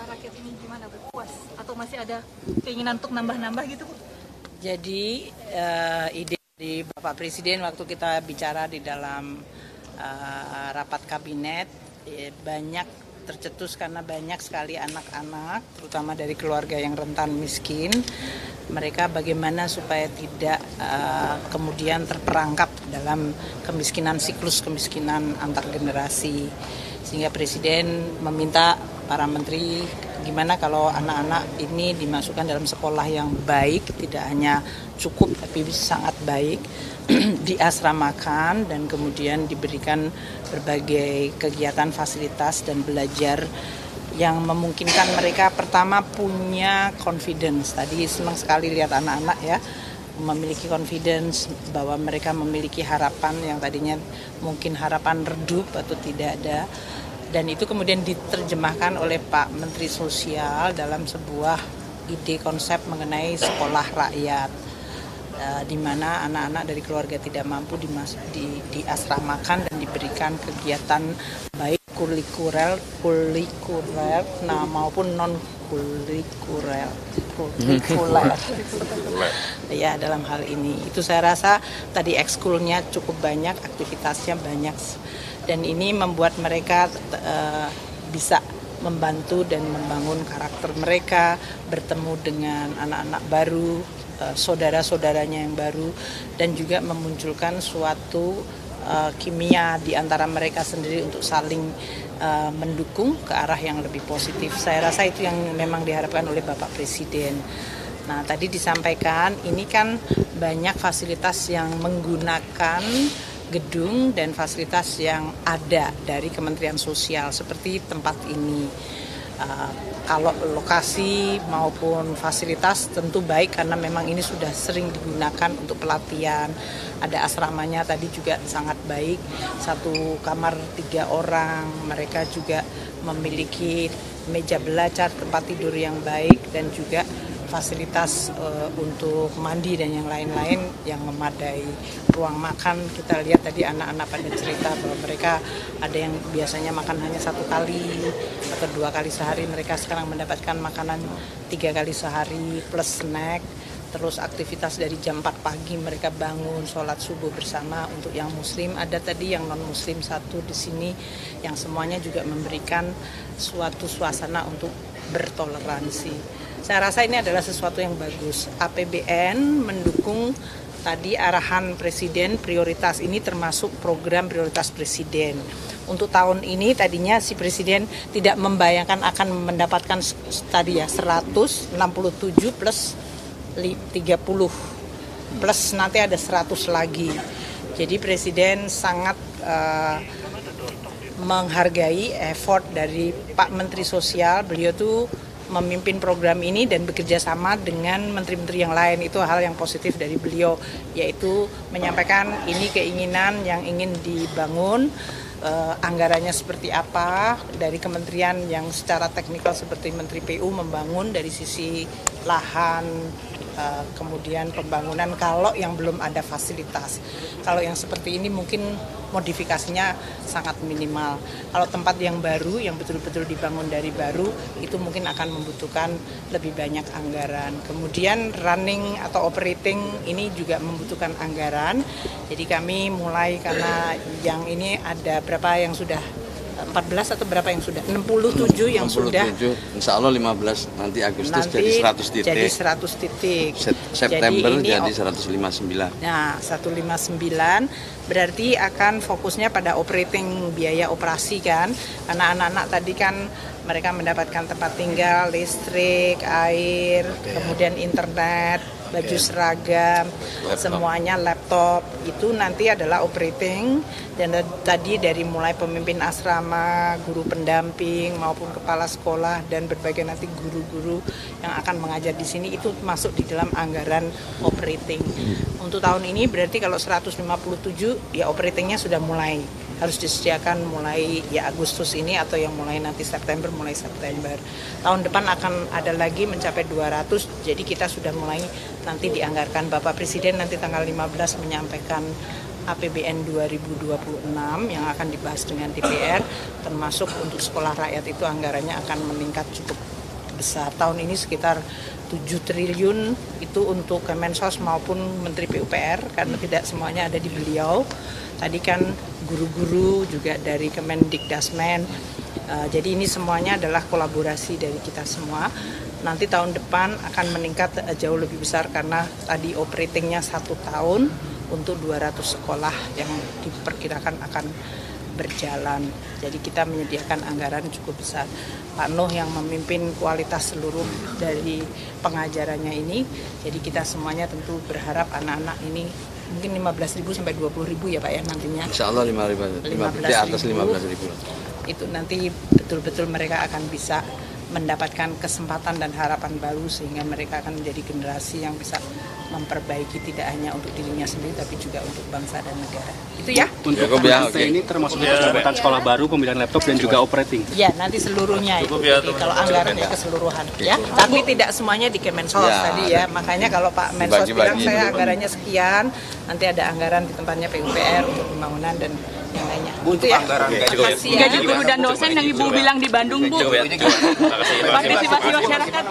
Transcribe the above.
rakyat ini gimana, Bu? Puas atau masih ada keinginan untuk nambah-nambah gitu, Bu? Jadi ide dari Bapak Presiden waktu kita bicara di dalam rapat kabinet banyak tercetus karena banyak sekali anak-anak, terutama dari keluarga yang rentan miskin. Mereka bagaimana supaya tidak kemudian terperangkap dalam kemiskinan, siklus kemiskinan antar generasi. Sehingga Presiden meminta para menteri gimana kalau anak-anak ini dimasukkan dalam sekolah yang baik, tidak hanya cukup tapi sangat baik, diasramakan dan kemudian diberikan berbagai kegiatan, fasilitas dan belajar yang memungkinkan mereka pertama punya confidence. Tadi senang sekali lihat anak-anak ya memiliki confidence bahwa mereka memiliki harapan yang tadinya mungkin harapan redup atau tidak ada. Dan itu kemudian diterjemahkan oleh Pak Menteri Sosial dalam sebuah ide konsep mengenai sekolah rakyat, di mana anak-anak dari keluarga tidak mampu diasramakan dan diberikan kegiatan baik kurikuler maupun non kurikuler ya dalam hal ini. Itu saya rasa tadi ekskulnya cukup banyak, aktivitasnya banyak. Dan ini membuat mereka bisa membantu dan membangun karakter mereka, bertemu dengan anak-anak baru, saudara-saudaranya yang baru, dan juga memunculkan suatu kimia di antara mereka sendiri untuk saling mendukung ke arah yang lebih positif. Saya rasa itu yang memang diharapkan oleh Bapak Presiden. Nah, tadi disampaikan ini kan banyak fasilitas yang menggunakan gedung dan fasilitas yang ada dari Kementerian Sosial seperti tempat ini. Kalau lokasi maupun fasilitas tentu baik karena memang ini sudah sering digunakan untuk pelatihan. Ada asramanya tadi juga sangat baik, 1 kamar 3 orang. Mereka juga memiliki meja belajar, tempat tidur yang baik dan juga fasilitas untuk mandi dan yang lain-lain yang memadai. Ruang makan kita lihat tadi anak-anak pada cerita bahwa mereka ada yang biasanya makan hanya 1 kali atau 2 kali sehari, mereka sekarang mendapatkan makanan 3 kali sehari plus snack. Terus aktivitas dari jam 4 pagi mereka bangun sholat subuh bersama. Untuk yang muslim ada tadi, yang non muslim 1 di sini, yang semuanya juga memberikan suatu suasana untuk bertoleransi. Saya rasa ini adalah sesuatu yang bagus. APBN mendukung tadi arahan Presiden, prioritas ini termasuk program prioritas Presiden. Untuk tahun ini tadinya si Presiden tidak membayangkan akan mendapatkan tadi ya 167 plus 30 plus nanti ada 100 lagi. Jadi Presiden sangat menghargai effort dari Pak Menteri Sosial. Beliau tuh memimpin program ini dan bekerja sama dengan menteri-menteri yang lain. Itu hal yang positif dari beliau, yaitu menyampaikan ini keinginan yang ingin dibangun, anggarannya seperti apa, dari kementerian yang secara teknikal seperti Menteri PU membangun dari sisi lahan, kemudian pembangunan kalau yang belum ada fasilitas. Kalau yang seperti ini mungkin modifikasinya sangat minimal. Kalau tempat yang baru, yang betul-betul dibangun dari baru, itu mungkin akan membutuhkan lebih banyak anggaran. Kemudian running atau operating ini juga membutuhkan anggaran. Jadi kami mulai karena yang ini ada berapa yang sudah 14 atau berapa yang sudah 67 yang 67, sudah insya Allah 15 nanti Agustus nanti jadi 100 titik, jadi 100 titik. September jadi 159. Nah 159 berarti akan fokusnya pada operating, biaya operasi kan, karena anak-anak tadi kan mereka mendapatkan tempat tinggal, listrik, air, kemudian internet, baju seragam, semuanya laptop, itu nanti adalah operating. Dan tadi dari mulai pemimpin asrama, guru pendamping maupun kepala sekolah dan berbagai nanti guru-guru yang akan mengajar di sini itu masuk di dalam anggaran operating. Untuk tahun ini berarti kalau 157 ya operatingnya sudah mulai harus disediakan mulai ya Agustus ini atau yang mulai nanti September, mulai September. Tahun depan akan ada lagi mencapai 200, jadi kita sudah mulai nanti dianggarkan. Bapak Presiden nanti tanggal 15 menyampaikan APBN 2026 yang akan dibahas dengan DPR, termasuk untuk sekolah rakyat itu anggarannya akan meningkat cukup besar. Tahun ini sekitar 7 triliun itu untuk Kemensos maupun Menteri PUPR, karena tidak semuanya ada di beliau. Tadi kan guru-guru juga dari Kemendikdasmen. Jadi ini semuanya adalah kolaborasi dari kita semua. Nanti tahun depan akan meningkat jauh lebih besar karena tadi operatingnya 1 tahun untuk 200 sekolah yang diperkirakan akan berjalan. Jadi kita menyediakan anggaran cukup besar. Pak Nuh yang memimpin kualitas seluruh dari pengajarannya ini. Jadi kita semuanya tentu berharap anak-anak ini mungkin 15.000 sampai 20.000 ya Pak ya nantinya. Insya Allah 15.000 di atas 15.000. Itu nanti betul-betul mereka akan bisa mendapatkan kesempatan dan harapan baru sehingga mereka akan menjadi generasi yang bisa memperbaiki tidak hanya untuk dirinya sendiri tapi juga untuk bangsa dan negara. Itu ya. Untuk ini termasuk pembahasan sekolah baru, pembelian laptop dan juga operating. Ya, nanti seluruhnya itu. Kalau anggarannya keseluruhan ya. Tapi tidak semuanya di Kemensos tadi ya. Makanya kalau Pak Mensos bilang saya anggarannya sekian, nanti ada anggaran di tempatnya PUPR untuk pembangunan dan yang lainnya. Untuk anggaran gaji guru dan dosen yang Ibu bilang di Bandung, Bu. Partisipasi masyarakat.